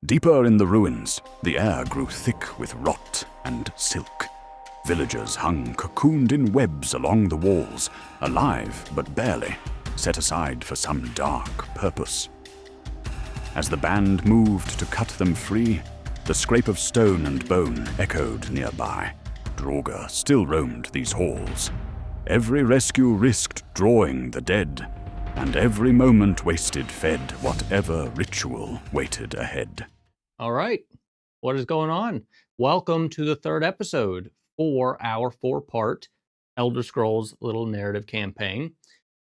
Deeper in the ruins, the air grew thick with rot and silk. Villagers hung cocooned in webs along the walls, alive but barely, set aside for some dark purpose. As the band moved to cut them free, the scrape of stone and bone echoed nearby. Draugr still roamed these halls. Every rescue risked drawing the dead, and every moment wasted fed whatever ritual waited ahead. All right, what is going on? Welcome to the third episode for our four-part Elder Scrolls little narrative campaign.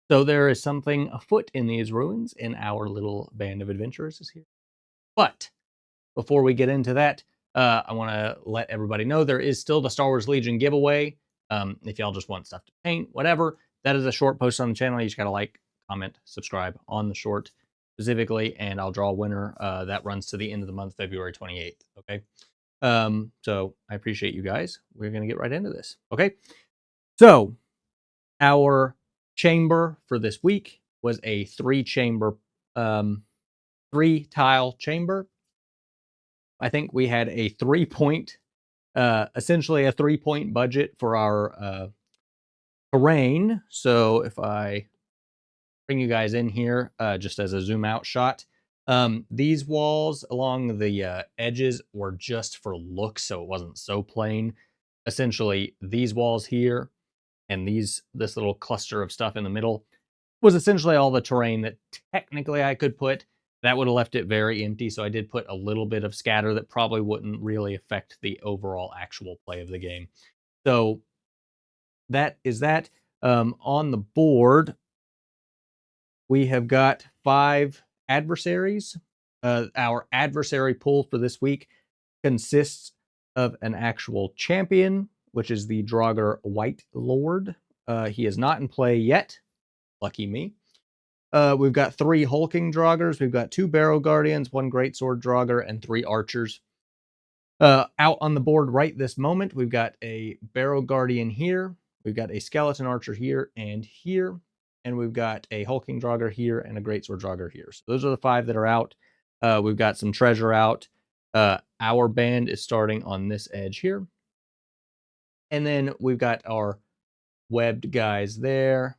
So there is something afoot in these ruins, and our little band of adventurers is here. But before we get into that, I want to let everybody know there is still the Star Wars Legion giveaway. If y'all just want stuff to paint, whatever, that is a short post on the channel. You just got to like, comment, subscribe on the short specifically, and I'll draw a winner. That runs to the end of the month, February 28th. Okay. So I appreciate you guys. We're going to get right into this. Okay. So our chamber for this week was a three tile chamber. I think we had a 3-point, essentially a 3-point budget for our terrain. So if I bring you guys in here just as a zoom out shot, these walls along the edges were just for looks, so it wasn't so plain. Essentially, these walls here and this little cluster of stuff in the middle was essentially all the terrain that technically I could put. That would have left it very empty, so I did put a little bit of scatter that probably wouldn't really affect the overall actual play of the game. So that is that. On the board, we have got 5 adversaries. Our adversary pool for this week consists of an actual champion, which is the Draugr White Lord. He is not in play yet. Lucky me. We've got 3 hulking Draugrs. We've got 2 Barrow Guardians, 1 Greatsword Draugr, and 3 archers. Out on the board right this moment, we've got a Barrow Guardian here. We've got a Skeleton Archer here and here. And we've got a hulking Draugr here and a Greatsword Draugr here. So those are the 5 that are out. We've got some treasure out. Our band is starting on this edge here. And then we've got our webbed guys there,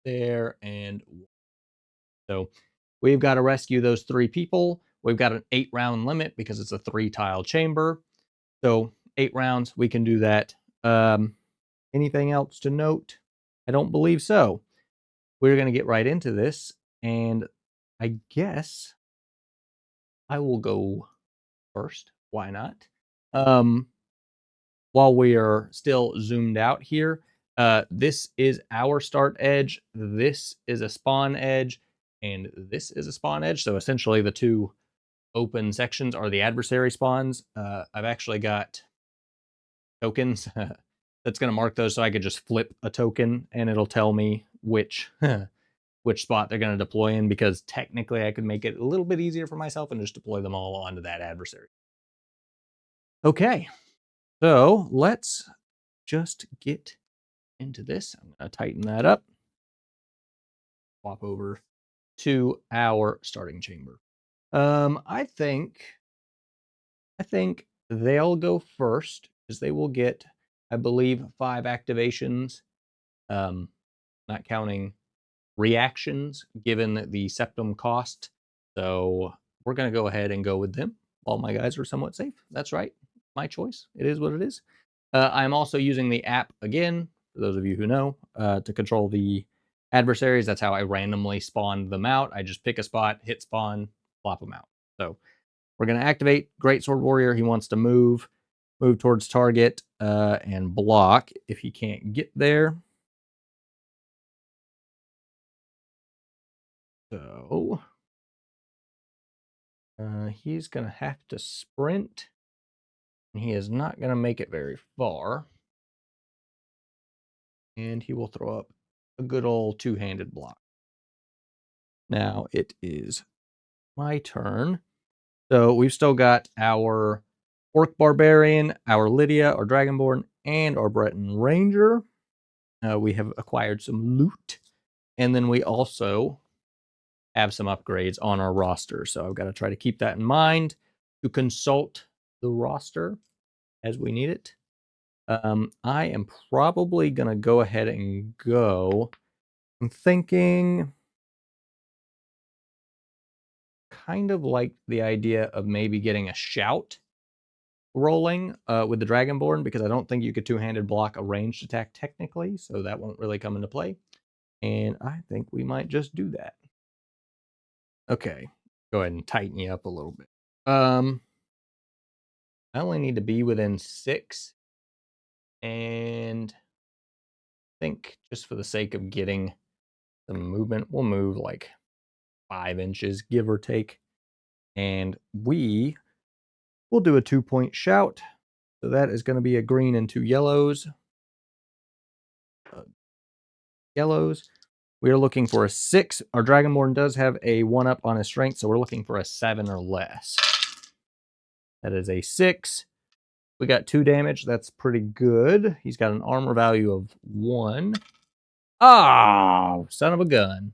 and so we've got to rescue those 3 people. We've got an 8-round limit because it's a 3-tile chamber. So 8 rounds, we can do that. Anything else to note? I don't believe so. We're going to get right into this, and I guess I will go first. Why not? While we are still zoomed out here, this is our start edge. This is a spawn edge, and this is a spawn edge. So essentially the 2 open sections are the adversary spawns. I've actually got tokens that's going to mark those, so I could just flip a token and it'll tell me which spot they're going to deploy in, because technically I could make it a little bit easier for myself and just deploy them all onto that adversary. Okay, so let's just get into this. I'm going to tighten that up. Swap over to our starting chamber. I think they'll go first because they will get, I believe, 5 activations, not counting reactions, given the septum cost. So we're going to go ahead and go with them while my guys are somewhat safe. That's right. My choice. It is what it is. I'm also using the app again, for those of you who know, to control the adversaries. That's how I randomly spawned them out. I just pick a spot, hit spawn, plop them out. So we're going to activate Greatsword Warrior. He wants to move towards target and block if he can't get there. So he's going to have to sprint, and he is not going to make it very far. And he will throw up a good old 2-handed block. Now it is my turn. So we've still got our Orc Barbarian, our Lydia, our Dragonborn, and our Breton Ranger. We have acquired some loot. And then we also have some upgrades on our roster. So I've got to try to keep that in mind. to consult the roster as we need it. I am probably going to go ahead and go. I'm thinking kind of like the idea of maybe getting a shout rolling with the Dragonborn, because I don't think you could two-handed block a ranged attack technically, so that won't really come into play. And I think we might just do that. Okay, go ahead and tighten you up a little bit. I only need to be within 6, and I think just for the sake of getting some movement, we'll move like 5 inches, give or take. And we will do a 2-point shout. So that is going to be a green and 2 yellows. Yellows. We are looking for a 6. Our Dragonborn does have a 1-up on his strength, so we're looking for a 7 or less. That is a 6. We got 2 damage. That's pretty good. He's got an armor value of 1. Oh, son of a gun.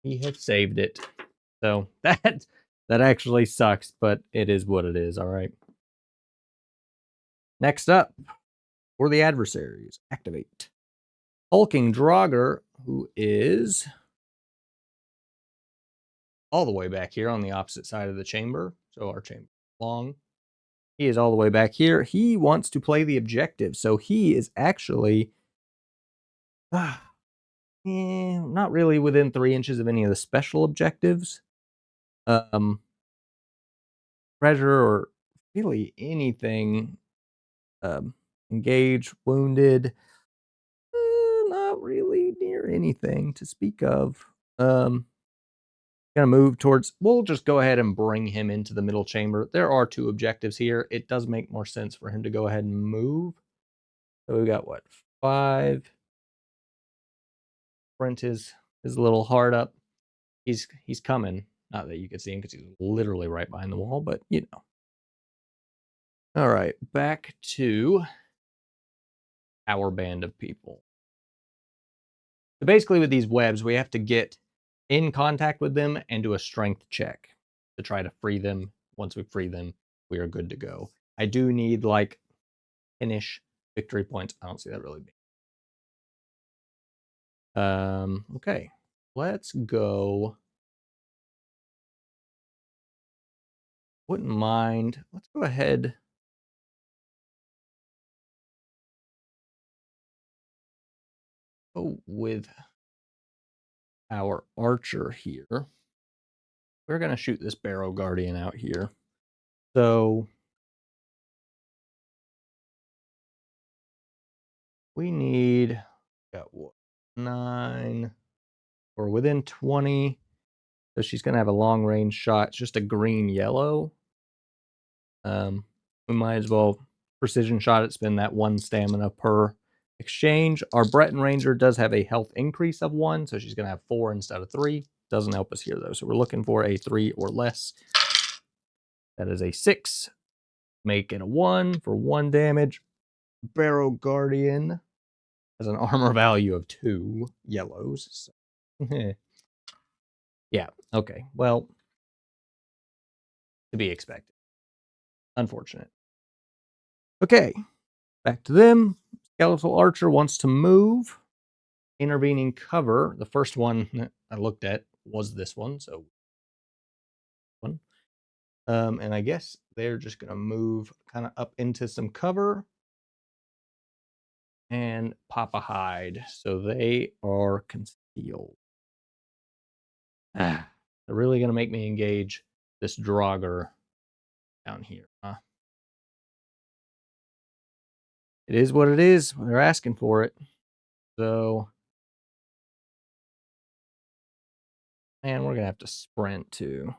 He had saved it. So that actually sucks, but it is what it is, all right? Next up, for the adversaries, activate. Hulking Draugr, who is all the way back here on the opposite side of the chamber. So our chamber is long. He is all the way back here. He wants to play the objective. So he is actually not really within 3 inches of any of the special objectives. Treasure or really anything. Engage, wounded. Not really near anything to speak of. Gonna move towards. We'll just go ahead and bring him into the middle chamber. There are 2 objectives here. It does make more sense for him to go ahead and move. So we got what, 5. Sprint his little heart up. He's coming. Not that you can see him because he's literally right behind the wall, but you know. All right, back to our band of people. So basically with these webs, we have to get in contact with them and do a strength check to try to free them. Once we free them, we are good to go. I do need like finish victory points. I don't see that really being. Okay, let's go. Wouldn't mind. Let's go ahead. Go with our archer here. We're going to shoot this Barrow Guardian out here. So we need, got what, 9, or within 20. So she's going to have a long range shot. It's just a green yellow. We might as well precision shot it, spend that 1 stamina per exchange. Our Breton Ranger does have a health increase of 1, so she's going to have 4 instead of 3. Doesn't help us here though, so we're looking for a 3 or less. That is a 6. Make it a 1 for 1 damage. Barrow Guardian has an armor value of 2 yellows. So. Yeah, okay. Well, to be expected. Unfortunate. Okay, back to them. Skeletal Archer wants to move. Intervening cover. The first one I looked at was this one, so one. And I guess they're just going to move kind of up into some cover and pop a hide. So they are concealed. They're really going to make me engage this Draugr down here, huh? It is what it is. They're asking for it. So, man, we're going to have to sprint too.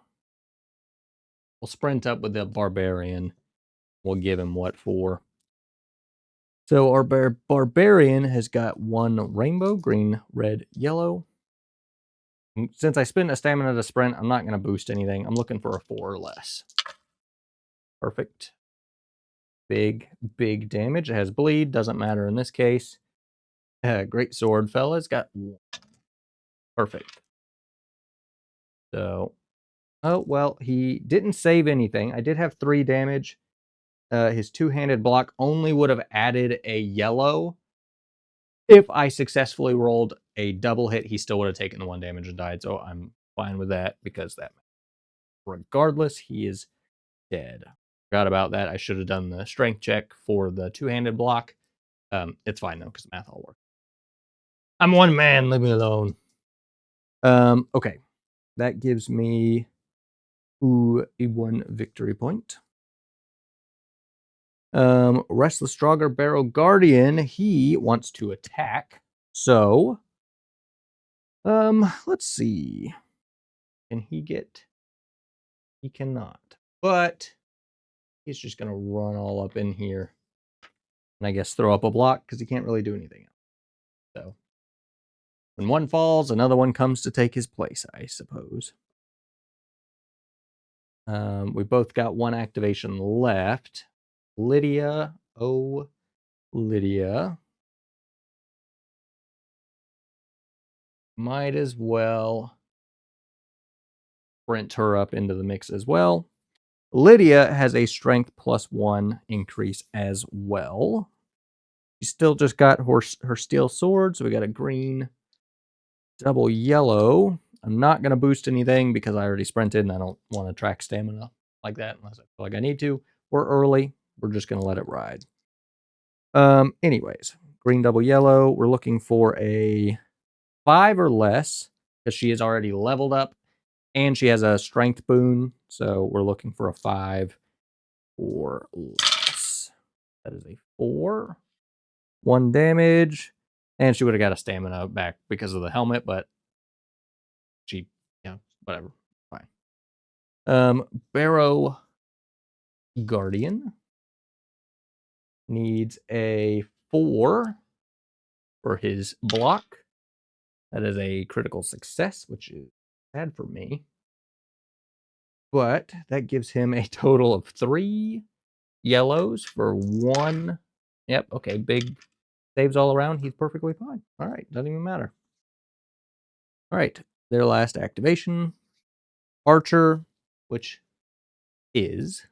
We'll sprint up with the Barbarian. We'll give him what for. So our Barbarian has got 1 rainbow, green, red, yellow. Since I spent a stamina to sprint, I'm not going to boost anything. I'm looking for a 4 or less. Perfect. Big damage. It has bleed. Doesn't matter in this case. Great sword fella's got 1. Perfect. So Oh, well, he didn't save anything. I did have 3 damage. His two-handed block only would have added a yellow. If I successfully rolled a double hit, he still would have taken the 1 damage and died. So I'm fine with that because that, regardless, he is dead. Forgot about that. I should have done the strength check for the two-handed block. It's fine though because the math all works. I'm one man. Leave me alone. Okay, that gives me a 1 victory point. Restless Draugr Barrow Guardian, he wants to attack. So, let's see. Can he get? He cannot. But he's just gonna run all up in here. And I guess throw up a block because he can't really do anything else. So when one falls, another one comes to take his place, I suppose. We both got 1 activation left. Lydia, oh Lydia. Might as well sprint her up into the mix as well. Lydia has a strength +1 increase as well. She still just got her steel sword, so we got a green, double yellow. I'm not going to boost anything because I already sprinted and I don't want to track stamina like that unless I feel like I need to. We're early. We're just going to let it ride. Anyways, green, double yellow. We're looking for a 5 or less because she is already leveled up and she has a strength boon. So we're looking for a 5 or less. That is a 4. 1 damage. And she would have got a stamina back because of the helmet, but she, yeah, whatever. Fine. Barrow Guardian needs a 4 for his block. That is a critical success, which is bad for me. But that gives him a total of 3 yellows for 1. Yep, okay, big saves all around. He's perfectly fine. All right, doesn't even matter. All right, their last activation. Archer, which is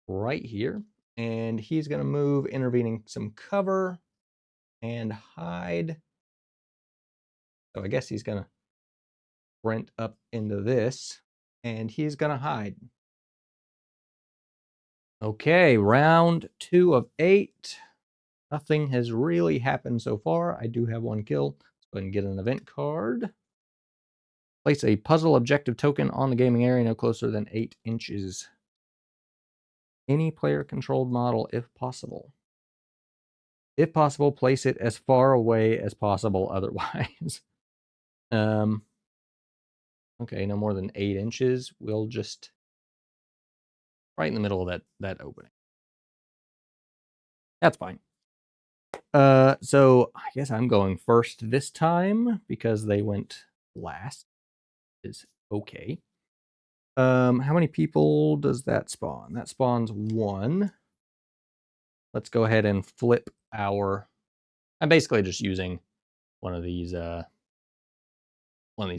right here. And he's going to move, intervening some cover and hide. So I guess he's going to sprint up into this. And he's going to hide. Okay, round 2 of 8. Nothing has really happened so far. I do have 1 kill. Let's go ahead and get an event card. Place a puzzle objective token on the gaming area no closer than 8 inches. Any player-controlled model if possible. If possible, place it as far away as possible otherwise. Okay, no more than 8 inches. We'll just right in the middle of that opening. That's fine. So I guess I'm going first this time because they went last. Is okay. How many people does that spawn? That spawns 1. Let's go ahead and flip our. I'm basically just using one of these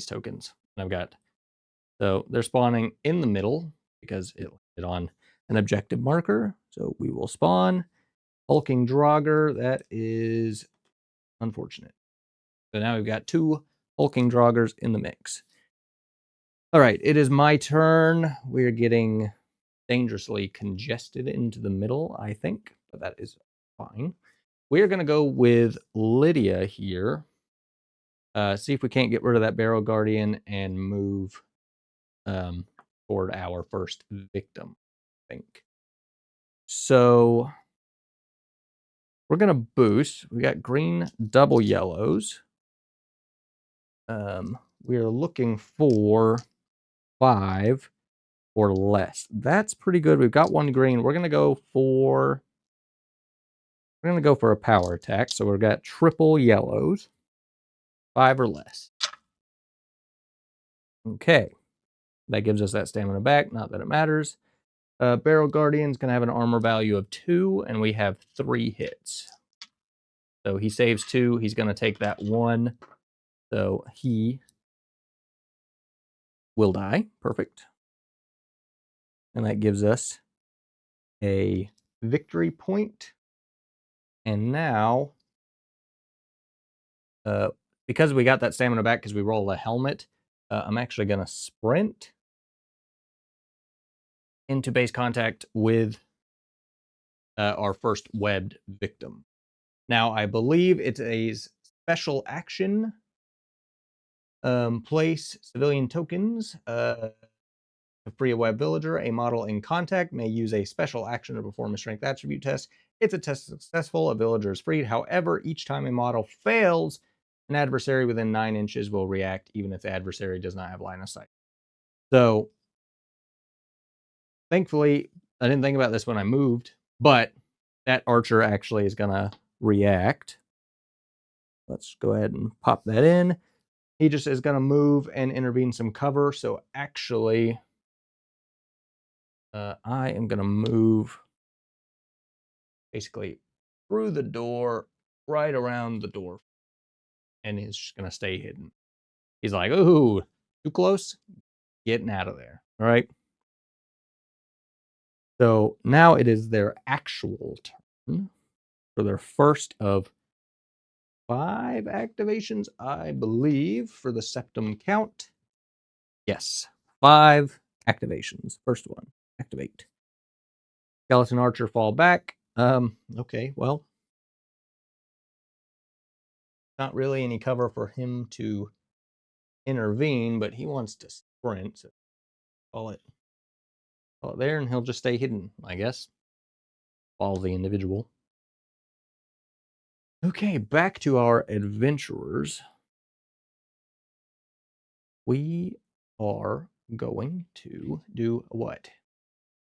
tokens. And I've got, so they're spawning in the middle because it landed on an objective marker. So we will spawn hulking Draugr. That is unfortunate. So now we've got 2 hulking Draugrs in the mix. All right, it is my turn. We're getting dangerously congested into the middle, I think, but that is fine. We're going to go with Lydia here. See if we can't get rid of that Barrow Guardian and move toward our first victim, I think. So we're going to boost. We got green, double yellows. We're looking for 5 or less. That's pretty good. We've got 1 green. We're going to go for a power attack. So we've got triple yellows, 5 or less. Okay. That gives us that stamina back. Not that it matters. Barrow Guardian's going to have an armor value of 2, and we have 3 hits. So he saves 2. He's going to take that 1. So he will die. Perfect. And that gives us a victory point. And now, because we got that stamina back because we rolled a helmet, I'm actually going to sprint into base contact with our first webbed victim. Now, I believe it's a special action. Place civilian tokens to free a web villager. A model in contact may use a special action to perform a strength attribute test. If the test is successful, a villager is freed. However, each time a model fails, an adversary within 9 inches will react, even if the adversary does not have line of sight. So, thankfully, I didn't think about this when I moved, but that archer actually is going to react. Let's go ahead and pop that in. He just is going to move and intervene some cover. So actually, I am going to move basically through the door, right around the door, and he's just going to stay hidden. He's like, ooh, too close? Getting out of there. All right. So now it is their actual turn for their first of 5 activations, I believe, for the septum count. Yes, 5 activations. First one, activate. Skeleton archer fall back. Okay, well, not really any cover for him to intervene, but he wants to sprint. So call it there, and he'll just stay hidden, I guess. Follow the individual. Okay, back to our adventurers. We are going to do what?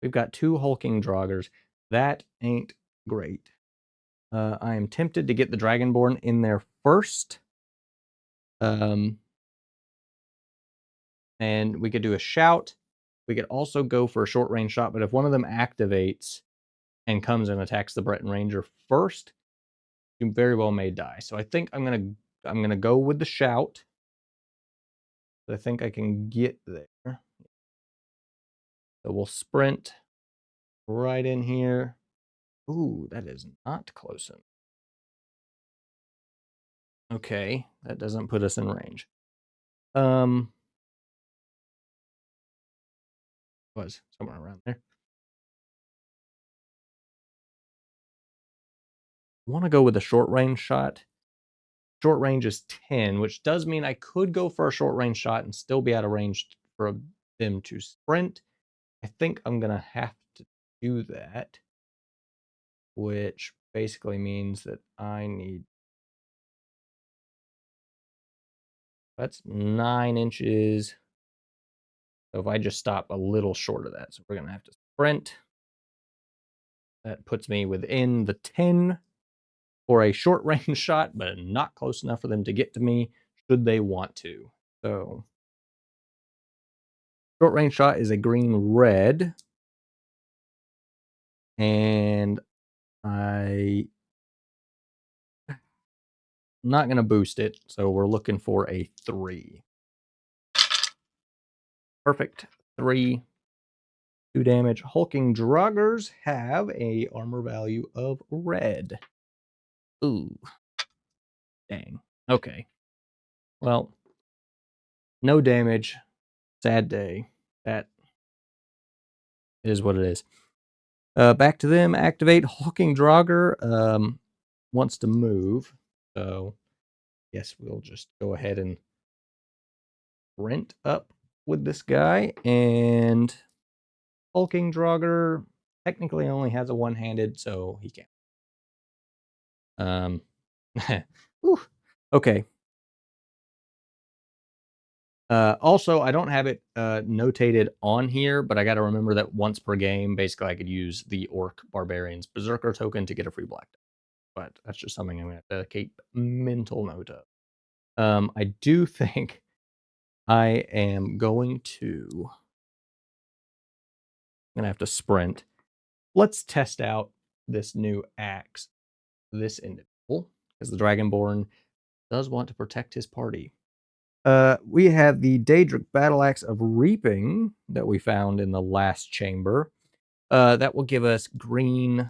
We've got 2 hulking draugrs. That ain't great. I am tempted to get the Dragonborn in there first. And we could do a shout. We could also go for a short range shot, but if one of them activates and comes and attacks the Breton Ranger first, you very well may die. So I think I'm gonna go with the shout. I think I can get there. So we'll sprint right in here. Ooh, that is not close enough. Okay, that doesn't put us in range. Was somewhere around there. I want to go with a short range shot. Short range is 10, which does mean I could go for a short range shot and still be out of range for them to sprint. I think I'm going to have to do that, which basically means that I need... That's 9 inches. So if I just stop a little short of that, so we're going to have to sprint. That puts me within the 10 for a short range shot, but not close enough for them to get to me should they want to. So short range shot is a green red. And I'm not going to boost it, so we're looking for a 3. Perfect. 3. 2 damage. Hulking draugrs have a armor value of red. Ooh. Dang. Okay. Well, no damage. Sad day. That is what it is. Back to them. Activate. Hulking draugr wants to move. So, yes, we'll just go ahead and sprint up with this guy. And hulking draugr technically only has a one-handed, so he can't. Okay. Also, I don't have it notated on here, but I got to remember that once per game, basically, I could use the Orc Barbarian's Berserker token to get a free black die. But that's just something I'm going to have to keep mental note of. I do think I am going to... I'm going to have to sprint. Let's test out this new axe. This individual, because the Dragonborn does want to protect his party. We have the Daedric Battle Axe of Reaping that we found in the last chamber. That will give us green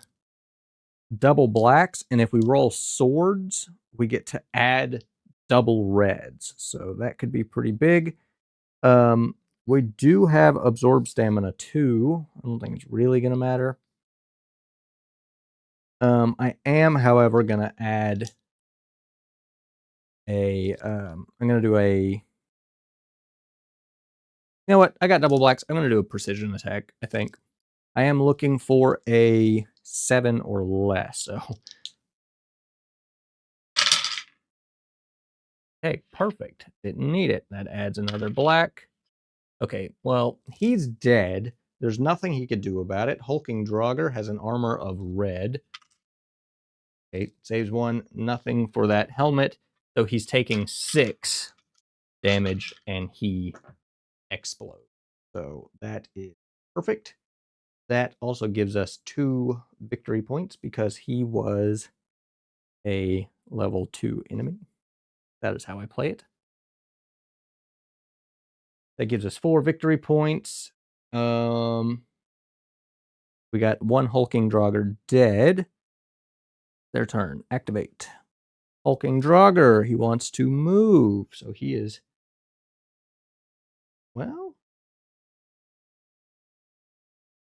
double blacks, and if we roll swords, we get to add double reds. So that could be pretty big. We do have Absorb Stamina 2. I don't think it's really going to matter. I am, however, going to add I'm going to do you know what? I got double blacks. I'm going to do a precision attack, I think. I am looking for a 7 or less, so. Okay, perfect. Didn't need it. That adds another black. Okay, well, he's dead. There's nothing he could do about it. Hulking Draugr has an armor of red. Okay, saves 1. Nothing for that helmet. So he's taking 6 damage, and he explodes. So that is perfect. That also gives us 2 victory points because he was a level 2 enemy. That is how I play it. That gives us 4 victory points. We got 1 Hulking Draugr dead. Their turn. Activate. Hulking Draugr. He wants to move. So he is... Well...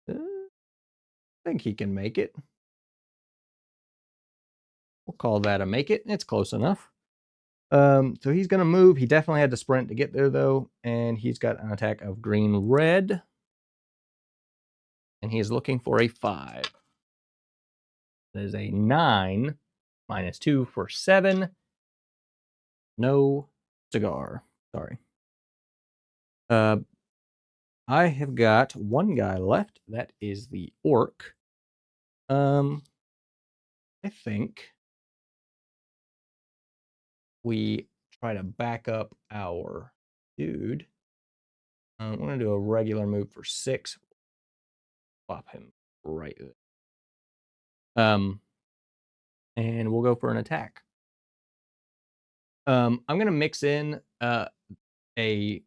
I think he can make it. We'll call that a make it. It's close enough. So he's going to move. He definitely had to sprint to get there, though. And he's got an attack of green-red. And he is looking for a 5. That is a 9. Minus 2 for 7. No cigar. Sorry. I have got 1 guy left. That is the orc. I think we try to back up our dude. I'm going to do a regular move for 6. Plop him right there. And we'll go for an attack. I'm going to mix in a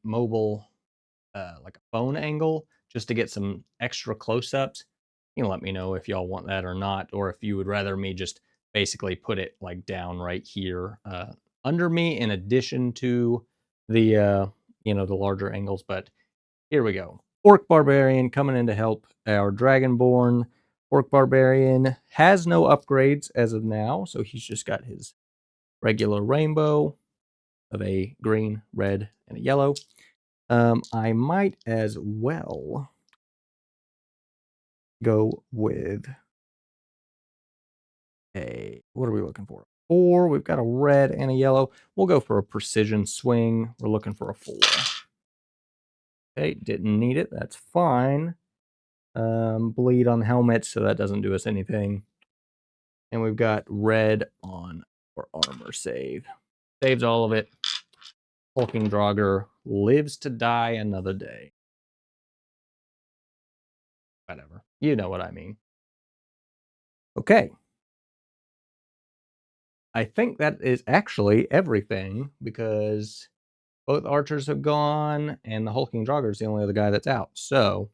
mobile, like a phone angle, just to get some extra close-ups. You can let me know if y'all want that or not, or if you would rather me just basically put it like down right here under me in addition to the the larger angles. But here we go. Orc Barbarian coming in to help our Dragonborn. Orc Barbarian has no upgrades as of now, so he's just got his regular rainbow of a green, red, and a yellow. I might as well go with what are we looking for? 4. We've got a red and a yellow. We'll go for a precision swing. We're looking for a 4. Okay, didn't need it. That's fine. Bleed on the helmet, so that doesn't do us anything. And we've got red on our armor save. Saves all of it. Hulking Draugr lives to die another day. Whatever. You know what I mean. Okay. I think that is actually everything because both archers have gone and the Hulking Draugr is the only other guy that's out. So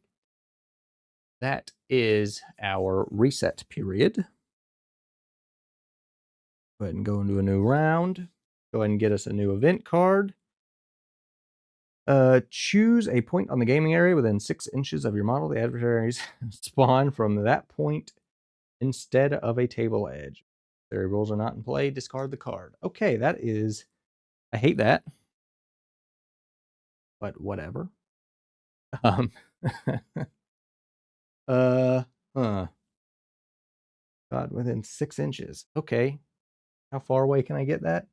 that is our reset period. Go ahead and go into a new round. Go ahead and get us a new event card. Choose a point on the gaming area within 6 inches of your model. The adversaries spawn from that point instead of a table edge. Their rules are not in play. Discard the card. Okay, that is... I hate that. But whatever. God, within 6 inches. Okay. How far away can I get that?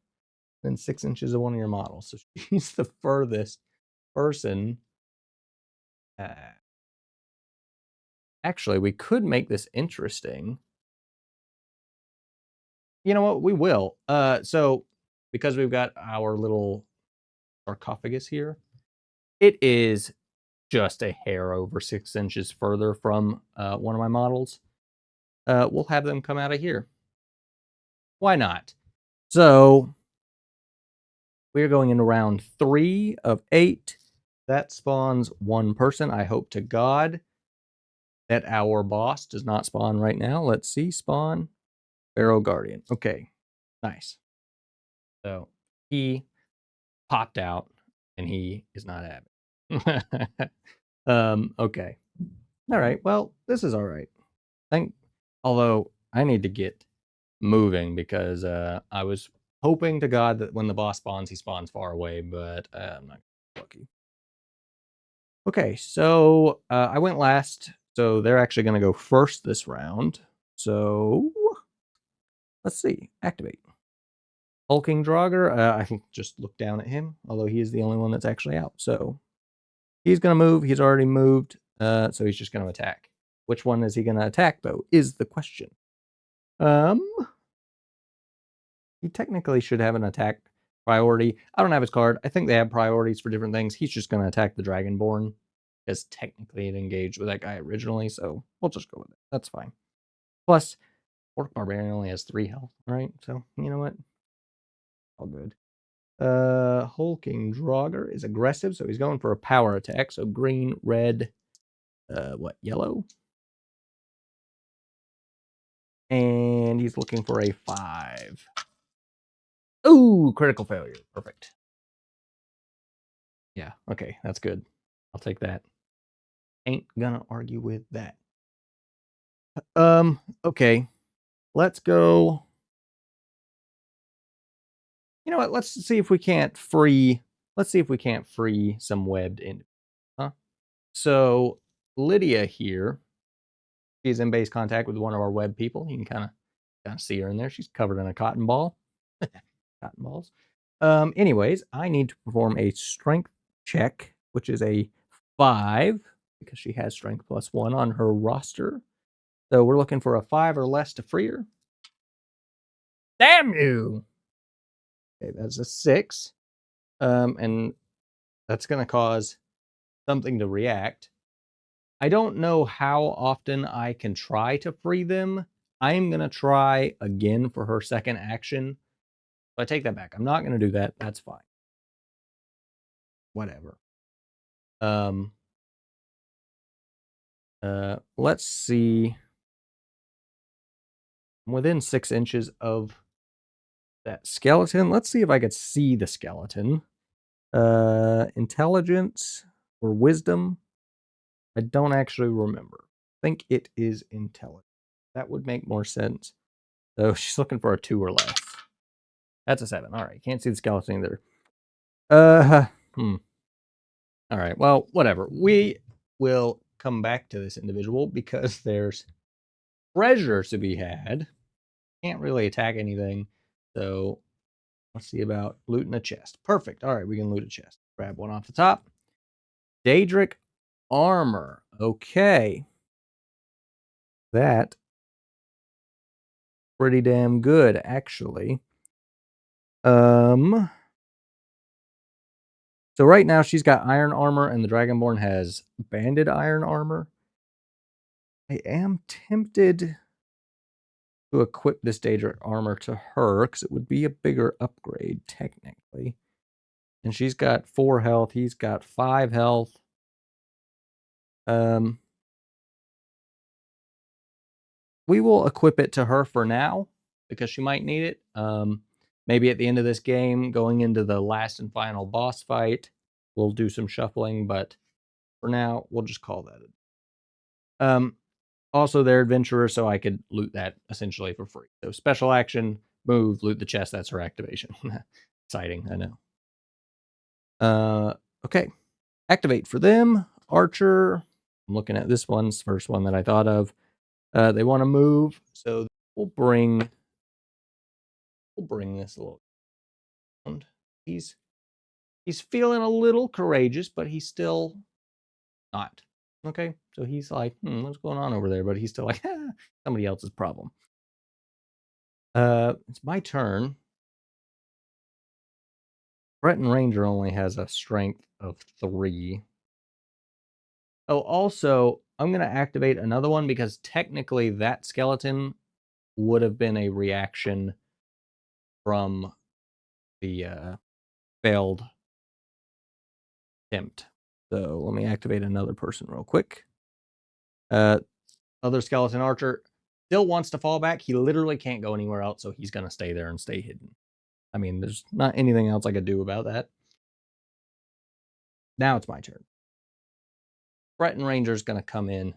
Within 6 inches of one of your models. So she's the furthest person. Actually, we could make this interesting. You know what? We will. So because we've got our little sarcophagus here, it is just a hair over 6 inches further from one of my models. We'll have them come out of here. Why not? So We are going into round 3 of 8. That spawns 1 person. I hope to God that our boss does not spawn right now. Let's see. Spawn. Pharaoh Guardian. Okay. Nice. So he popped out and he is not happy. Okay. All right. Well, this is all right. Although I need to get moving because I was hoping to God that when the boss spawns, he spawns far away, but I'm not lucky. Okay, so I went last, so they're actually going to go first this round. So let's see. Activate. Hulking Draugr. I can just look down at him, although he is the only one that's actually out. So he's going to move. He's already moved, so he's just going to attack. Which one is he going to attack, though, is the question. He technically should have an attack priority. I don't have his card. I think they have priorities for different things. He's just going to attack the Dragonborn, because technically it engaged with that guy originally, so we'll just go with it. That's fine. Plus, Orc Barbarian only has 3 health, right? So, you know what? All good. Hulking Draugr is aggressive, so he's going for a power attack. So green, red, yellow? And he's looking for a 5. Ooh, critical failure. Perfect. Yeah, okay, that's good. I'll take that. Ain't gonna argue with that. Okay. Let's go. You know what? Let's see if we can't free some webbed in. Huh? So Lydia here, she's in base contact with one of our web people. You can kind of see her in there. She's covered in a cotton ball. Cotton balls. Anyways, I need to perform a strength check, which is a 5 because she has strength +1 on her roster. So we're looking for a 5 or less to free her. Damn you! Okay, that's a 6. And that's going to cause something to react. I don't know how often I can try to free them. I'm going to try again for her second action. So I take that back. I'm not going to do that. That's fine. Whatever. Let's see. I'm within 6 inches of that skeleton. Let's see if I could see the skeleton. Intelligence or wisdom? I don't actually remember. I think it is intelligence. That would make more sense. So she's looking for a 2 or less. That's a 7. All right. Can't see the skeleton either. All right. Well, whatever. We will come back to this individual because there's treasure to be had. Can't really attack anything. So let's see about looting a chest. Perfect. All right. We can loot a chest. Grab one off the top. Daedric armor. Okay. That pretty damn good, actually. So right now she's got iron armor and the Dragonborn has banded iron armor. I am tempted to equip this Daedric armor to her because it would be a bigger upgrade technically. And she's got 4 health. He's got 5 health. We will equip it to her for now because she might need it. Maybe at the end of this game, going into the last and final boss fight, we'll do some shuffling, but for now, we'll just call that. Also, they're adventurers, so I could loot that essentially for free. So special action, move, loot the chest. That's her activation. Exciting, I know. Okay. Activate for them. Archer. I'm looking at this one's first one that I thought of. They want to move, so we'll bring this a little. He's feeling a little courageous, but he's still not. Okay, so he's like, what's going on over there? But he's still like, somebody else's problem. It's my turn. Breton Ranger only has a strength of 3. Oh, also, I'm going to activate another one because technically that skeleton would have been a reaction from the failed attempt. So let me activate another person real quick. Other skeleton archer still wants to fall back. He literally can't go anywhere else, so he's going to stay there and stay hidden. I mean, there's not anything else I could do about that. Now it's my turn. Breton Ranger's going to come in.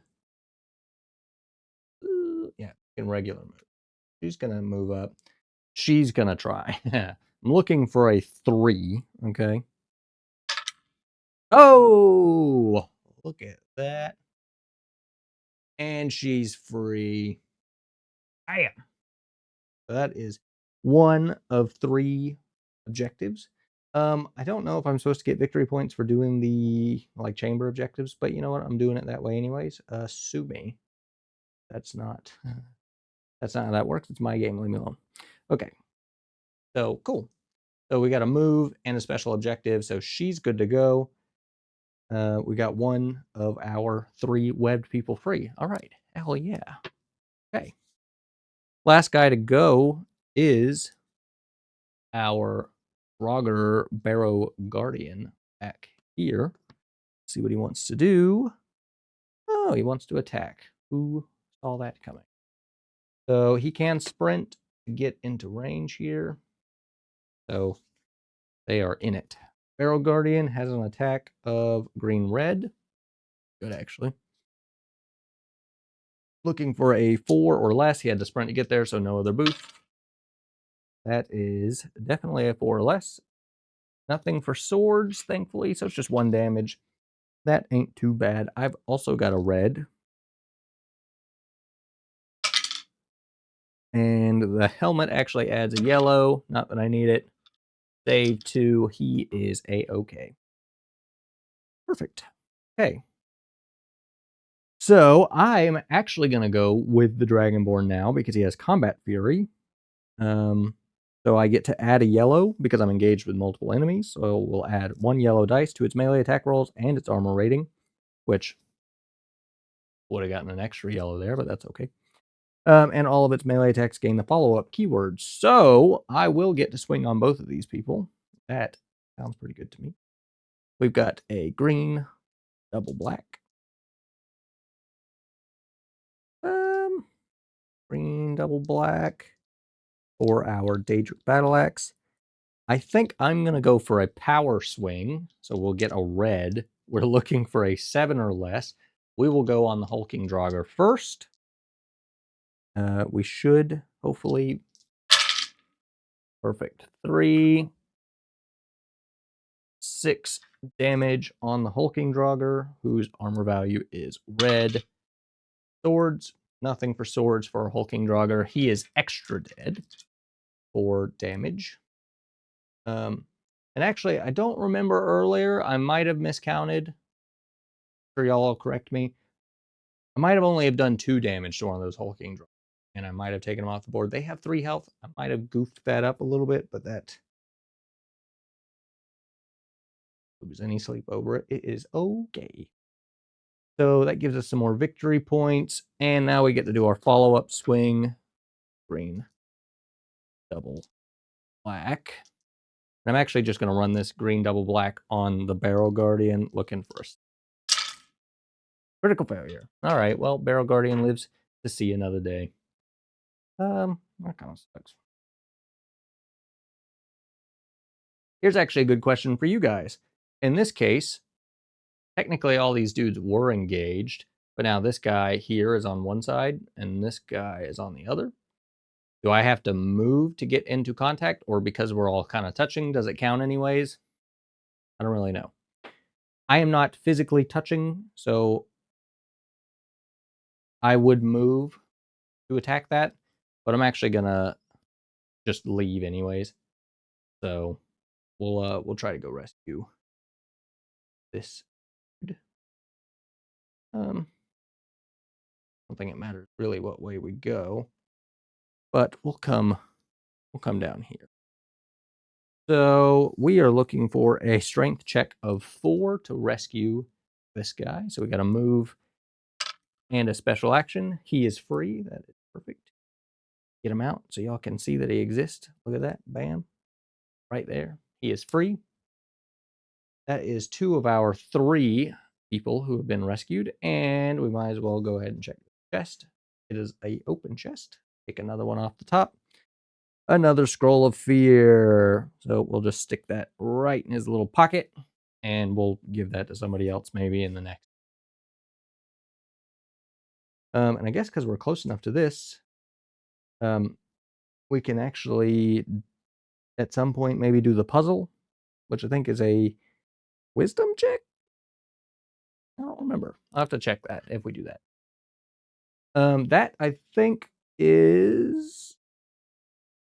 Yeah, in regular mode. She's going to move up. She's going to try. I'm looking for a 3, okay? Oh! Look at that. And she's free. Bam! That is 1 of 3 objectives. I don't know if I'm supposed to get victory points for doing the chamber objectives, but you know what? I'm doing it that way anyways. Sue me. That's not how that works. It's my game. Leave me alone. Okay. So cool. So we got a move and a special objective. So she's good to go. We got 1 of our 3 webbed people free. All right. Hell yeah. Okay. Last guy to go is our Roger Barrow Guardian back here. See what he wants to do. Oh, he wants to attack. Who saw that coming? So he can sprint to get into range here. So they are in it. Barrow Guardian has an attack of green-red. Good, actually. Looking for a 4 or less. He had to sprint to get there, so no other boost. That is definitely a 4 or less. Nothing for swords, thankfully, so it's just 1 damage. That ain't too bad. I've also got a red. And the helmet actually adds a yellow. Not that I need it. Save 2. He is A-okay. Perfect. Okay. So I'm actually going to go with the Dragonborn now because he has Combat Fury. So I get to add a yellow because I'm engaged with multiple enemies. So we'll add 1 yellow dice to its melee attack rolls and its armor rating, which would have gotten an extra yellow there, but that's okay. And all of its melee attacks gain the follow-up keywords. So I will get to swing on both of these people. That sounds pretty good to me. We've got a green, double black. Green, double black for our Daedric Battle Axe. I think I'm going to go for a power swing. So we'll get a red. We're looking for a 7 or less. We will go on the Hulking Draugr first. We should hopefully... Perfect. 3, 6 damage on the Hulking Draugr, whose armor value is red. Swords. Nothing for swords for Hulking Draugr. He is extra dead for damage. And actually, I don't remember earlier. I might have miscounted. I'm sure y'all will correct me. I might have only have done 2 damage to one of those Hulking Draugr, and I might have taken them off the board. They have 3 health. I might have goofed that up a little bit, but that... lose any sleep over it. It is okay. So that gives us some more victory points. And now we get to do our follow-up swing. Green. Double black. And I'm actually just going to run this green double black on the Barrow Guardian, looking for a critical failure. All right, well, Barrow Guardian lives to see another day. That kind of sucks. Here's actually a good question for you guys. In this case, technically all these dudes were engaged, but now this guy here is on one side and this guy is on the other. Do I have to move to get into contact, or because we're all kind of touching, does it count anyways? I don't really know. I am not physically touching, so I would move to attack that, but I'm actually gonna just leave anyways. So we'll try to go rescue this dude. I don't think it matters really what way we go, but we'll come down here. So we are looking for a strength check of 4 to rescue this guy. So we got to move and a special action. He is free. That is perfect. Get him out so y'all can see that he exists. Look at that. Bam. Right there. He is free. that is 2 of our 3 people who have been rescued, and we might as well go ahead and check the chest. It is a open chest. Take another one off the top. Another scroll of fear. So we'll just stick that right in his little pocket, and we'll give that to somebody else maybe in the next. And I guess because we're close enough to this, we can actually, at some point, maybe do the puzzle, which I think is a wisdom check. I don't remember. I'll have to check that if we do that. That I think is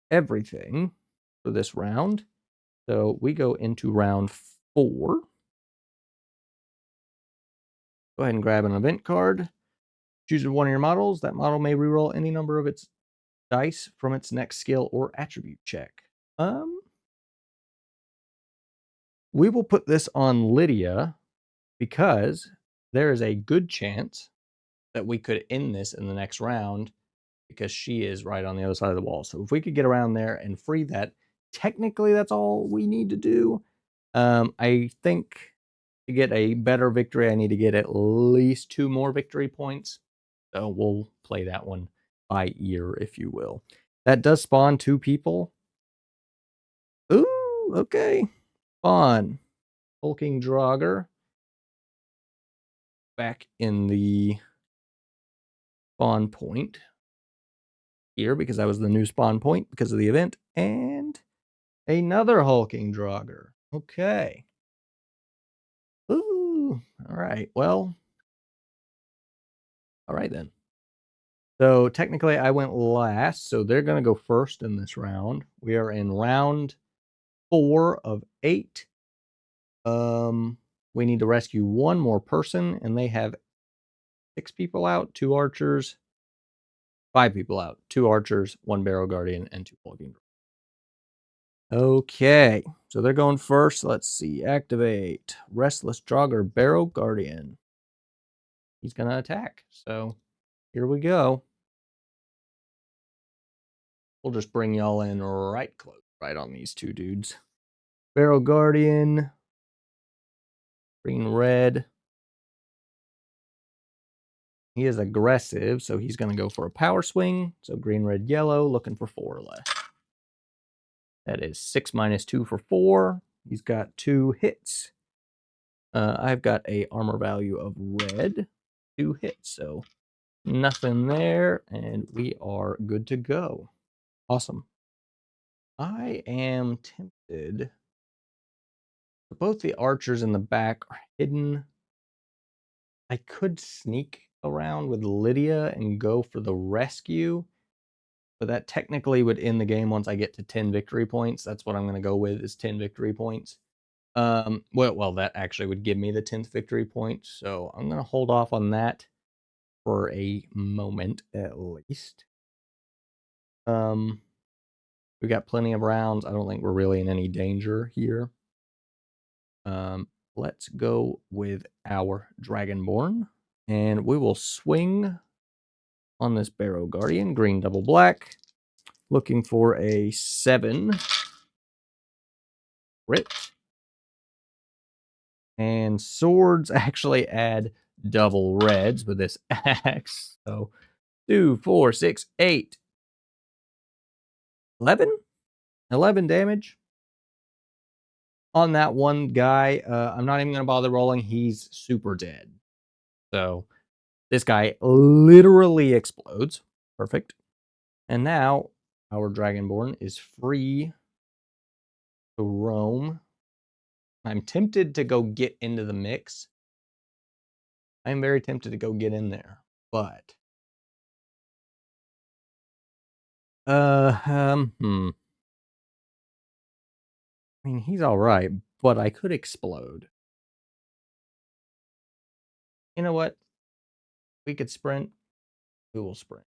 everything for this round. So we go into round 4. Go ahead and grab an event card. Choose one of your models. That model may reroll any number of its dice from its next skill or attribute check. We will put this on Lydia because there is a good chance that we could end this in the next round because she is right on the other side of the wall. So if we could get around there and free that, technically that's all we need to do. I think to get a better victory, I need to get at least 2 more victory points. So we'll play that one by ear, if you will. That does spawn 2 people. Ooh, okay. Spawn. Hulking Draugr. Back in the spawn point here because that was the new spawn point because of the event. And another Hulking Draugr. Okay. Ooh. All right. Well. All right then. So technically I went last, so they're going to go first in this round. We are in round 4 of 8. We need to rescue 1 more person, and they have 6 people out, 2 archers, 5 people out, 2 archers, 1 barrow guardian, and 2 hulking. Okay, so they're going first. Let's see. Activate Restless Draugr Barrow Guardian. He's going to attack. So here we go. We'll just bring y'all in right close, right on these 2 dudes. Barrow Guardian. Green, red. He is aggressive, so he's going to go for a power swing. So green, red, yellow, looking for 4 or less. That is 6 minus 2 for 4. He's got 2 hits. I've got a armor value of red. 2 hits, so nothing there, and we are good to go. Awesome. I am tempted. Both the archers in the back are hidden. I could sneak around with Lydia and go for the rescue, but that technically would end the game once I get to 10 victory points. That's what I'm going to go with, is 10 victory points. Well, that actually would give me the 10th victory point, so I'm going to hold off on that for a moment at least. We got plenty of rounds. I don't think we're really in any danger here. Let's go with our Dragonborn, and we will swing on this Barrow Guardian, green double black, looking for a 7 crit. And swords actually add double reds with this axe. So 2, 4, 6, 8, 11? 11 damage on that one guy. I'm not even going to bother rolling. He's super dead. So this guy literally explodes. Perfect. And now our Dragonborn is free to roam. I'm tempted to go get into the mix. I'm very tempted to go get in there, but I mean, he's all right, but I could explode. You know what? We could sprint. We will sprint.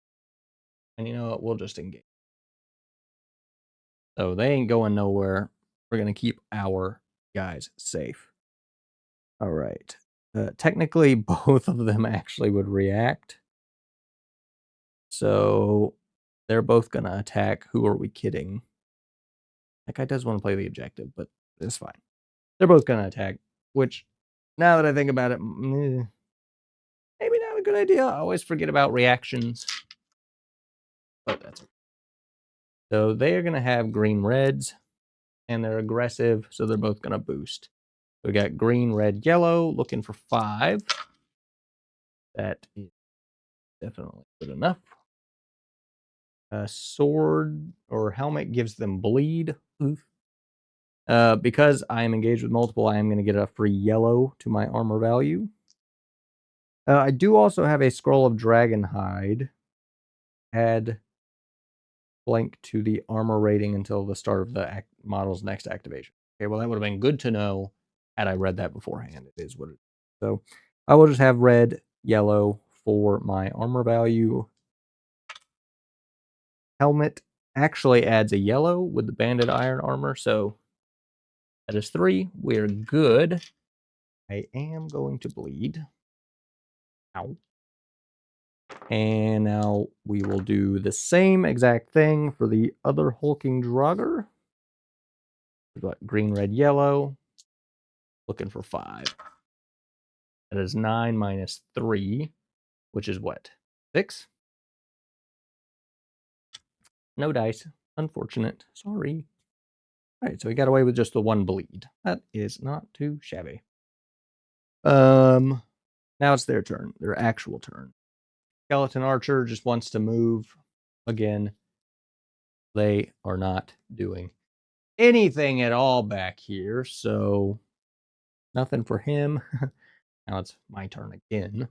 And you know what? We'll just engage. So they ain't going nowhere. We're going to keep our guys safe. All right. Technically, both of them actually would react. So they're both going to attack. Who are we kidding? That guy does want to play the objective, but it's fine. They're both going to attack which now that I think about it, maybe not a good idea. I always forget about reactions. But that's okay. So they are going to have green reds, and they're aggressive, so they're both going to boost. So we got green, red, yellow, looking for 5. That is definitely good enough. A sword or helmet gives them bleed. Oof. Because I am engaged with multiple, I am going to get a free yellow to my armor value. I do also have a scroll of dragon hide. Add blank to the armor rating until the start of the model's next activation. Okay, well, that would have been good to know had I read that beforehand. It is what it is. So I will just have red, yellow for my armor value. Helmet actually adds a yellow with the banded iron armor, so that is 3. We're good. I am going to bleed. Ow. And now we will do the same exact thing for the other hulking Draugr. We've got green, red, yellow. Looking for 5. That is 9 minus 3, which is what? 6? No dice. Unfortunate. Sorry. All right, so we got away with just the 1 bleed. That is not too shabby. Now it's their turn, their actual turn. Skeleton Archer just wants to move. Again, they are not doing anything at all back here, so nothing for him. Now it's my turn again.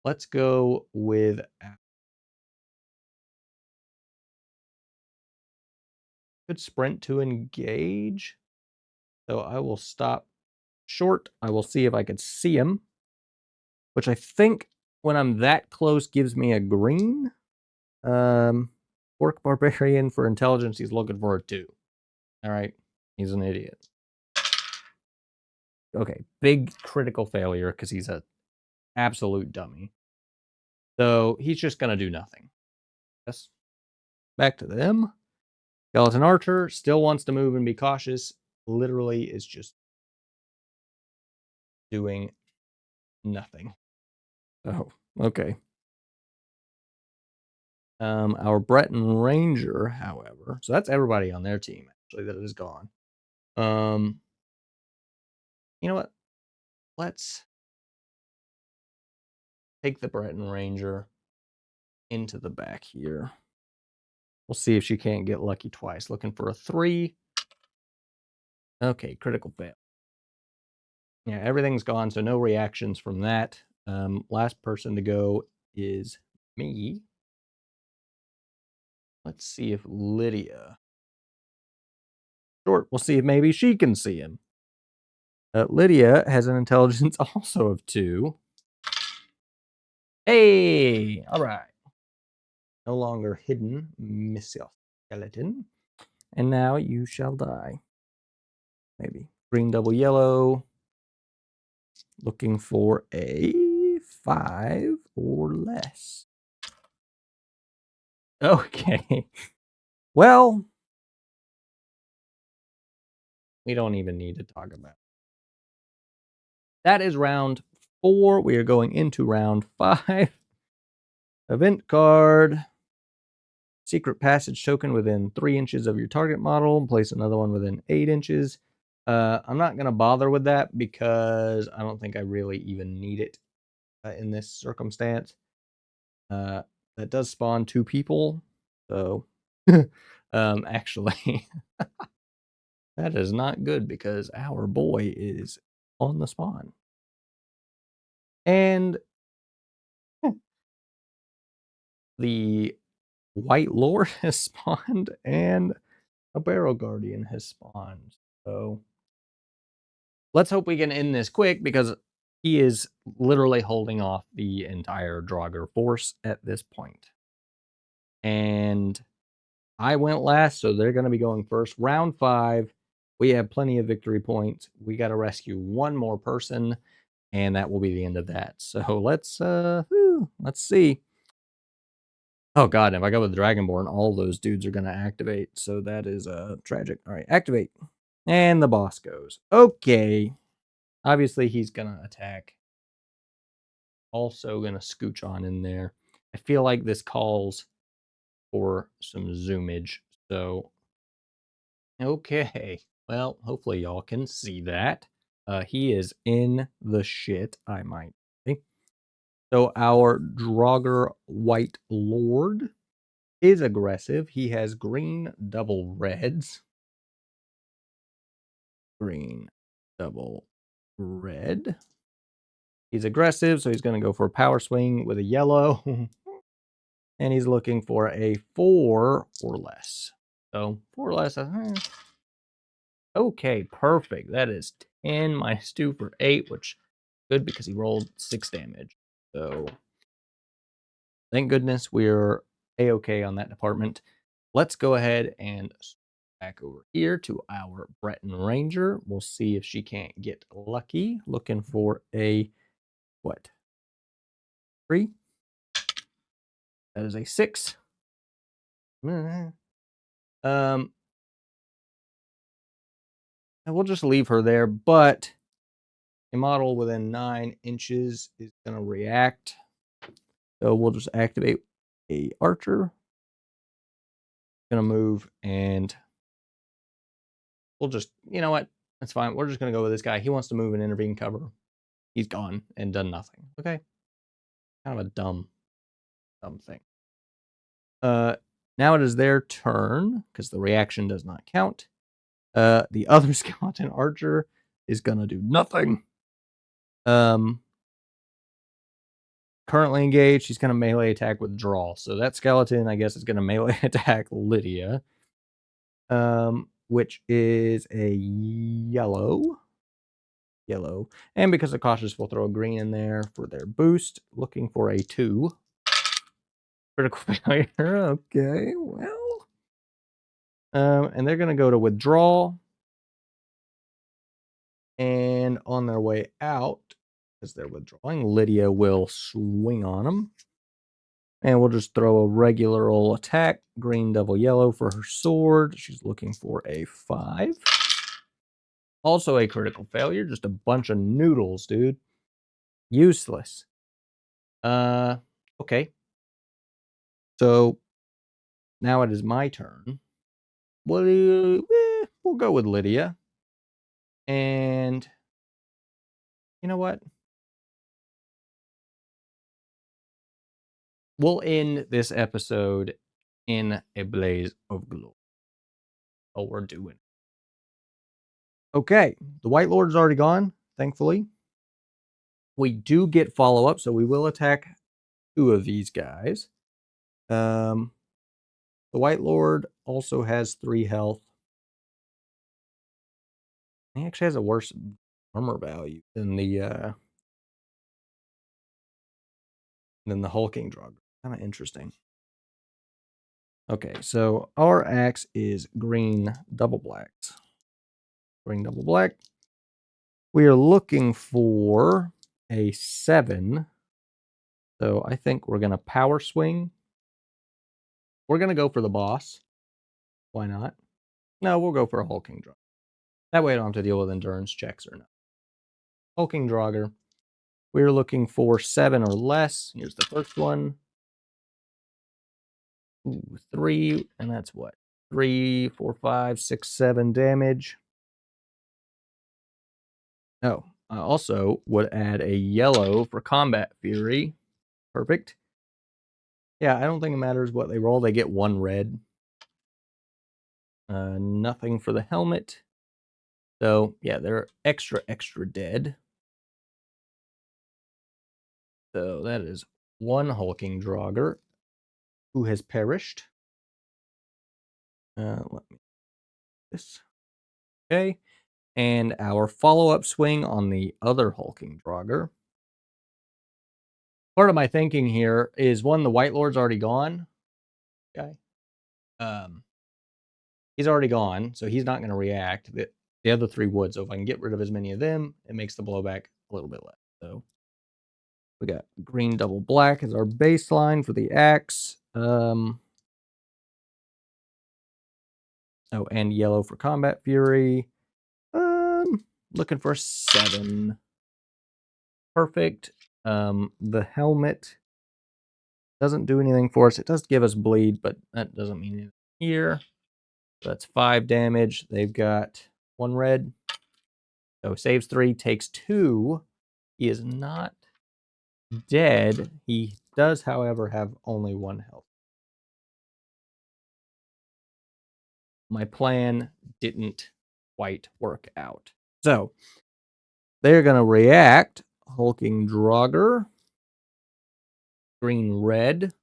Let's go with could sprint to engage. So I will stop short. I will see if I could see him, which I think when I'm that close gives me a green. Orc Barbarian for intelligence, he's looking for a 2. All right, he's an idiot. Okay, big critical failure because he's an absolute dummy. So he's just going to do nothing. Yes. Back to them. Skeleton Archer still wants to move and be cautious. Literally is just doing nothing. Oh, okay. Our Breton Ranger, however, so that's everybody on their team actually that is gone. You know what? Let's take the Breton Ranger into the back here. We'll see if she can't get lucky twice. Looking for a 3. Okay, critical fail. Yeah, everything's gone, so no reactions from that. Last person to go is me. Let's see if Lydia. Short. We'll see if maybe she can see him. Lydia has an intelligence also of 2. Hey, all right. No longer hidden, Miss Skeleton. And now you shall die. Maybe. Green, double, yellow. Looking for a 5 or less. Okay. Well, we don't even need to talk about it. That is round 4. We are going into round 5. Event card. Secret passage token within 3 inches of your target model. Place another one within 8 inches. I'm not going to bother with that because I don't think I really even need it in this circumstance. That does spawn 2 people. So, actually, that is not good because our boy is on the spawn. And the White Lord has spawned and a Barrow Guardian has spawned. So let's hope we can end this quick because he is literally holding off the entire Draugr force at this point. And I went last, so they're going to be going first. Round 5, we have plenty of victory points. We got to rescue 1 more person, and that will be the end of that. So let's see. Oh god, if I go with Dragonborn, all those dudes are going to activate. So that is tragic. All right, activate. And the boss goes. Okay. Obviously, he's going to attack. Also going to scooch on in there. I feel like this calls for some zoomage. So, okay. Well, hopefully y'all can see that. He is in the shit, I might say. So our Draugr White Lord is aggressive. He has green double reds. Green double red. He's aggressive, so he's going to go for a power swing with a yellow. And he's looking for a 4 or less. So 4 or less. Okay, perfect. That is 10 minus 2 for 8, which good because he rolled 6 damage. So thank goodness we're A-okay on that department. Let's go ahead and back over here to our Breton Ranger. We'll see if she can't get lucky. Looking for a, what? 3? That is a 6. And we'll just leave her there, but a model within 9 inches is going to react. So we'll just activate a archer. Going to move, and we'll just, you know what? That's fine. We're just going to go with this guy. He wants to move and intervene cover. He's gone and done nothing. Okay. Kind of a dumb thing. Now it is their turn because the reaction does not count. The other skeleton archer is going to do nothing. Currently engaged, he's going to melee attack with draw. So that skeleton, I guess, is going to melee attack Lydia, which is a yellow. And because of cautious, we'll throw a green in there for their boost. Looking for a 2. Critical failure. Okay, well. And they're going to go to withdraw. And on their way out, as they're withdrawing, Lydia will swing on them. And we'll just throw a regular old attack. Green, double, yellow for her sword. She's looking for a 5. Also a critical failure. Just a bunch of noodles, dude. Useless. Okay. So now it is my turn. We'll go with Lydia. And you know what? We'll end this episode in a blaze of glory. Oh, we're doing. Okay, the White Lord's already gone, thankfully. We do get follow-up, so we will attack 2 of these guys. The White Lord also has 3 health. He actually has a worse armor value than the hulking Draugr. Kind of interesting. Okay, so our axe is green double blacks. Green double black. We are looking for a 7. So I think we're going to power swing. We're going to go for the boss. Why not? No, we'll go for a hulking Draugr. That way I don't have to deal with endurance checks or not. Hulking Draugr. We're looking for 7 or less. Here's the first one. Ooh, 3, and that's what? 3, 4, 5, 6, 7 damage. Oh, I also would add a yellow for combat fury. Perfect. Yeah, I don't think it matters what they roll. They get 1 red. Nothing for the helmet. So, yeah, they're extra dead. So that is 1 hulking Draugr who has perished. Let me this. Okay. And our follow-up swing on the other hulking Draugr. Part of my thinking here is, one, the White Lord's already gone. Okay. He's already gone, so he's not going to react. The other 3 would. So if I can get rid of as many of them, it makes the blowback a little bit less. So we got green double black as our baseline for the axe. Oh, and yellow for combat fury. looking for 7. Perfect. The helmet doesn't do anything for us. It does give us bleed, but that doesn't mean anything here. So that's 5 damage. They've got 1 red. So saves 3, takes 2. He is not dead. He does, however, have only 1 health. My plan didn't quite work out. So they're going to react. Hulking Draugr. Green, red.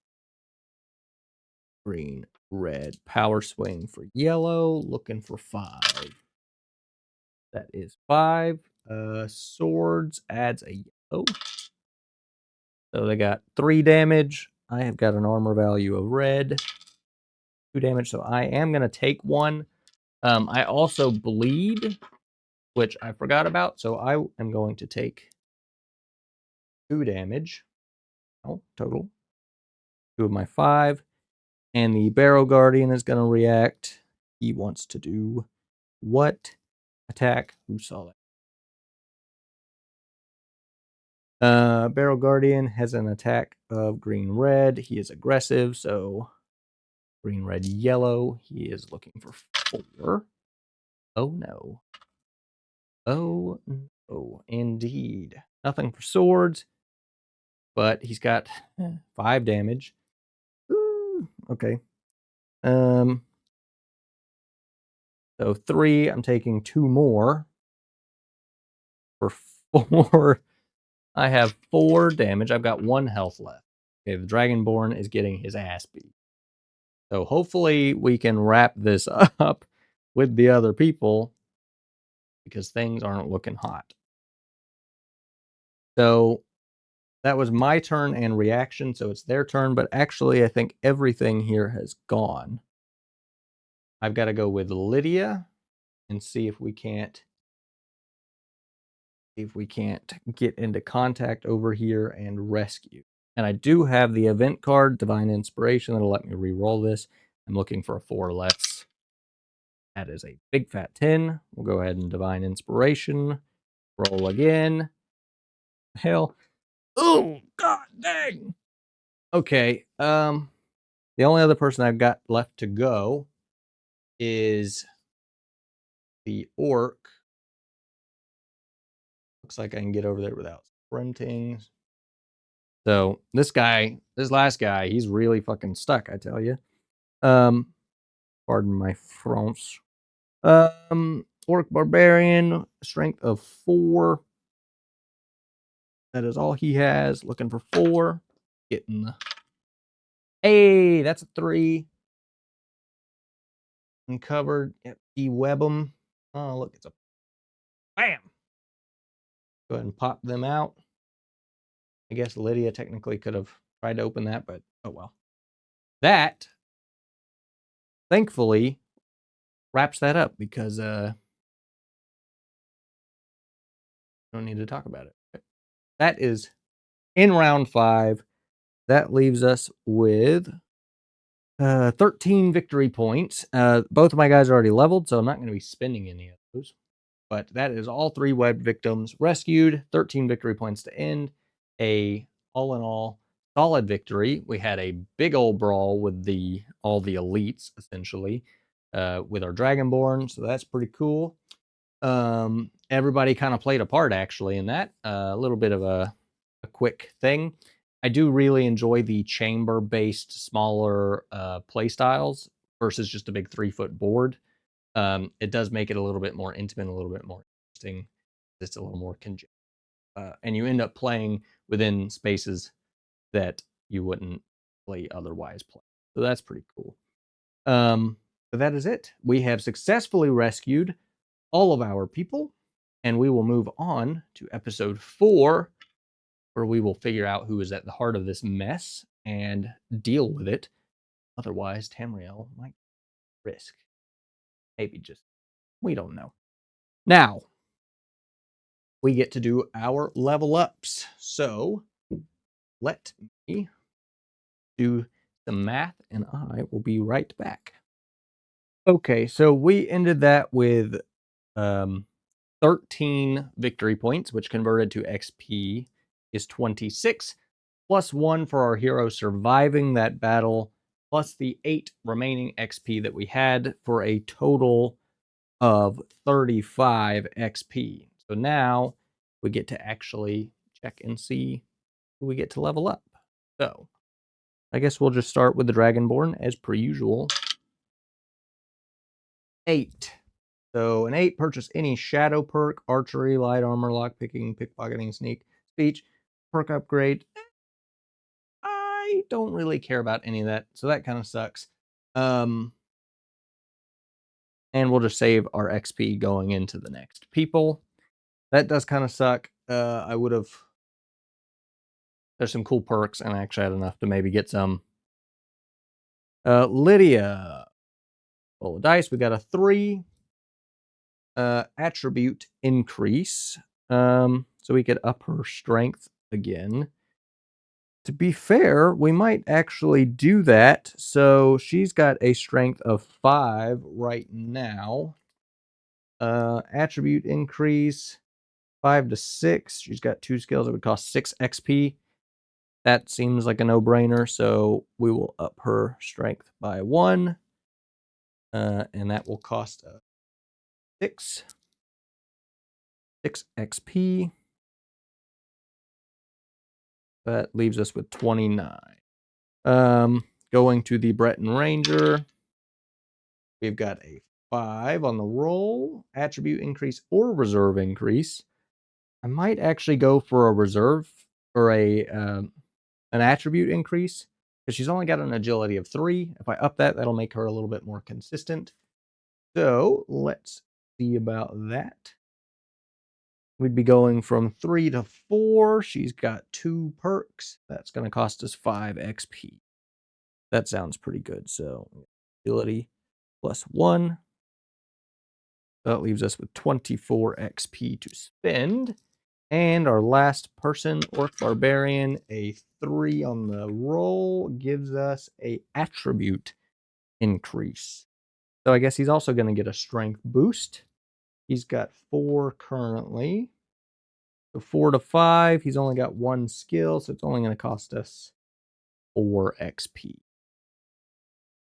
Green, red. Power swing for yellow. Looking for 5. That is 5. Swords adds a yellow. So they got 3 damage. I have got an armor value of red. 2 damage. So I am going to take 1. I also bleed, which I forgot about. So I am going to take 2 damage. Oh, total. 2 of my 5. And the Barrow Guardian is going to react. He wants to do what? Attack. Who saw that? Barrow Guardian has an attack of green red. He is aggressive, so green red yellow. He is looking for 4. Oh no. Oh no, indeed. Nothing for swords, but he's got 5 damage. Ooh, okay. So 3. I'm taking 2 more for 4. I have 4 damage. I've got 1 health left. Okay, the Dragonborn is getting his ass beat. So hopefully we can wrap this up with the other people because things aren't looking hot. So that was my turn and reaction, so it's their turn, but actually I think everything here has gone. I've got to go with Lydia and see if we can't get into contact over here and rescue. And I do have the event card, Divine Inspiration, that'll let me re-roll this. I'm looking for a 4 less. That is a big fat 10. We'll go ahead and Divine Inspiration. Roll again. Hell. Oh, god dang. Okay. The only other person I've got left to go is the orc. Looks like I can get over there without sprinting. So this last guy, he's really fucking stuck, I tell you. Pardon my French. Orc barbarian, strength of 4. That is all he has. Looking for 4. Getting the. Hey, that's a 3. Uncovered. Yep, web them. Oh, look, it's a. Bam! Go ahead and pop them out. I guess Lydia technically could have tried to open that, but oh well. That, thankfully, wraps that up because don't need to talk about it. That is in round 5. That leaves us with 13 victory points. Both of my guys are already leveled, so I'm not going to be spending any of those. But that is all 3 webbed victims rescued. 13 victory points to end. A all in all solid victory. We had a big old brawl with all the elites essentially with our Dragonborn, so that's pretty cool. Everybody kind of played a part actually in that. A little bit of a quick thing. I do really enjoy the chamber-based smaller play styles versus just a big 3-foot board. It does make it a little bit more intimate, a little bit more interesting. It's a little more congested. And you end up playing within spaces that you wouldn't play otherwise play. So that's pretty cool. But that is it. We have successfully rescued all of our people, and we will move on to episode 4, where we will figure out who is at the heart of this mess and deal with it. Otherwise, Tamriel might risk. Maybe just, we don't know. Now, we get to do our level ups. So, let me do some math, and I will be right back. Okay, so we ended that with 13 victory points, which converted to XP is 26, plus 1 for our hero surviving that battle, plus the 8 remaining XP that we had, for a total of 35 XP. So now we get to actually check and see who we get to level up. So I guess we'll just start with the Dragonborn as per usual. 8. So an 8, purchase any shadow perk, archery, light armor, lockpicking, pickpocketing, sneak, speech, perk upgrade. I don't really care about any of that, so that kind of sucks. And we'll just save our XP going into the next people. That does kind of suck. I would have... There's some cool perks, and I actually had enough to maybe get some. Lydia. Roll a dice. We got a 3. Attribute increase. So we could up her strength again. To be fair, we might actually do that. So she's got a strength of 5 right now. Attribute increase 5 to 6. She's got 2 skills. It would cost 6 XP. That seems like a no-brainer. So we will up her strength by 1. And that will cost 6 XP. That leaves us with 29. Going to the Breton Ranger. We've got a 5 on the roll. Attribute increase or reserve increase. I might actually go for a reserve or an attribute increase, because she's only got an agility of 3. If I up that, that'll make her a little bit more consistent. So let's see about that. We'd be going from 3 to 4. She's got 2 perks. That's going to cost us 5 XP. That sounds pretty good. So agility plus 1. That leaves us with 24 XP to spend. And our last person, Orc Barbarian, a 3 on the roll, gives us a attribute increase. So I guess he's also going to get a strength boost. He's got 4 currently. So 4 to 5, he's only got 1 skill, so it's only going to cost us 4 XP.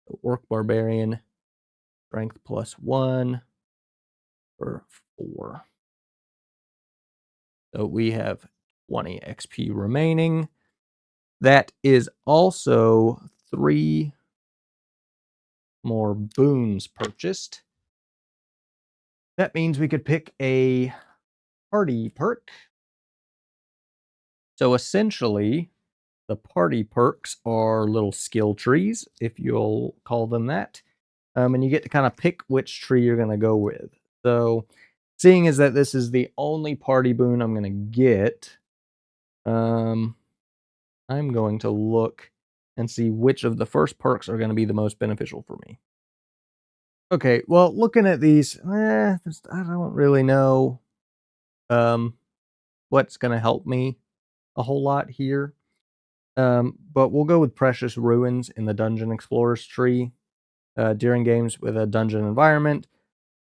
So Orc Barbarian, strength plus 1 for 4. So we have 20 XP remaining. That is also 3 more boons purchased. That means we could pick a party perk. So essentially, the party perks are little skill trees, if you'll call them that. And you get to kind of pick which tree you're going to go with. So seeing as that this is the only party boon I'm going to get, I'm going to look and see which of the first perks are going to be the most beneficial for me. Okay, well, looking at these, I don't really know what's going to help me a whole lot here. But we'll go with Precious Ruins in the Dungeon Explorers tree. During games with a dungeon environment,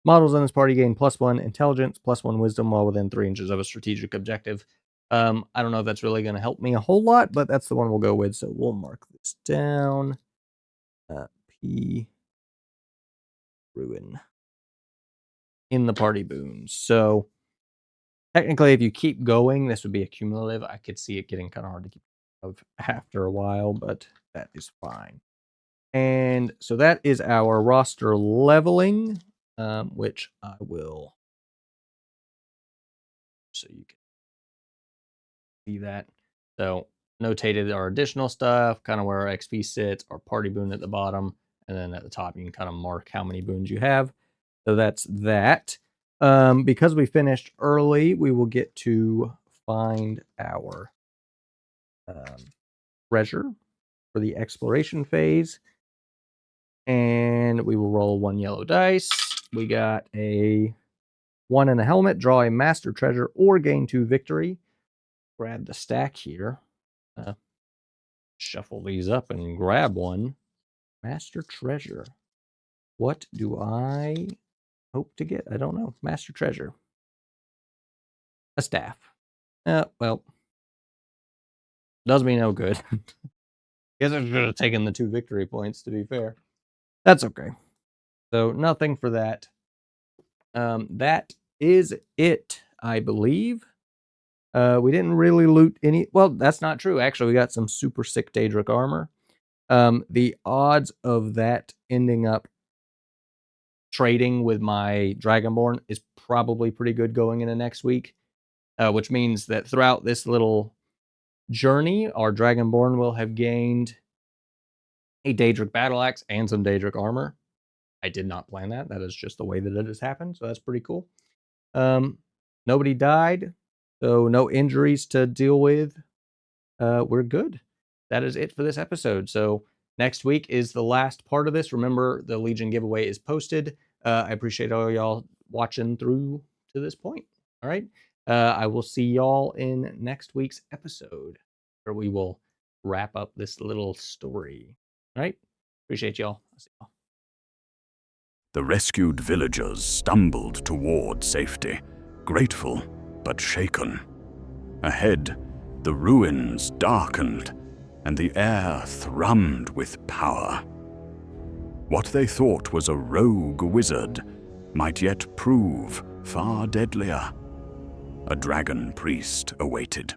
models in this party gain +1 intelligence, +1 wisdom while within 3 inches of a strategic objective. I don't know if that's really going to help me a whole lot, but that's the one we'll go with. So we'll mark this down. P Ruin in the party boons. So technically, if you keep going, this would be a cumulative. I could see it getting kind of hard to keep of after a while, but that is fine. And so that is our roster leveling, which I will, so you can see that. So notated our additional stuff, kind of where our XP sits, our party boon at the bottom, and then at the top you can kind of mark how many boons you have. So that's that. Because we finished early, we will get to find our treasure for the exploration phase. And we will roll 1 yellow dice. We got a 1 in a helmet, draw a master treasure, or gain 2 victory. Grab the stack here. Shuffle these up and grab one. Master treasure. What do I hope to get? I don't know. Master treasure. a staff. Well, does me no good. Guess I should have taken the 2 victory points, to be fair. That's okay. So nothing for that. That is it, I believe. We didn't really loot any. Well, that's not true. Actually, we got some super sick Daedric armor. The odds of that ending up trading with my Dragonborn is probably pretty good going into next week, which means that throughout this little journey, our Dragonborn will have gained a Daedric battle axe and some Daedric armor. I did not plan that. That is just the way that it has happened, so that's pretty cool. Nobody died, so no injuries to deal with. We're good. That is it for this episode. So next week is the last part of this. Remember, the Legion giveaway is posted. I appreciate all y'all watching through to this point. All right. I will see y'all in next week's episode, where we will wrap up this little story. All right. Appreciate y'all. I'll see y'all. The rescued villagers stumbled toward safety, grateful but shaken. Ahead, the ruins darkened, and the air thrummed with power. What they thought was a rogue wizard might yet prove far deadlier. A dragon priest awaited.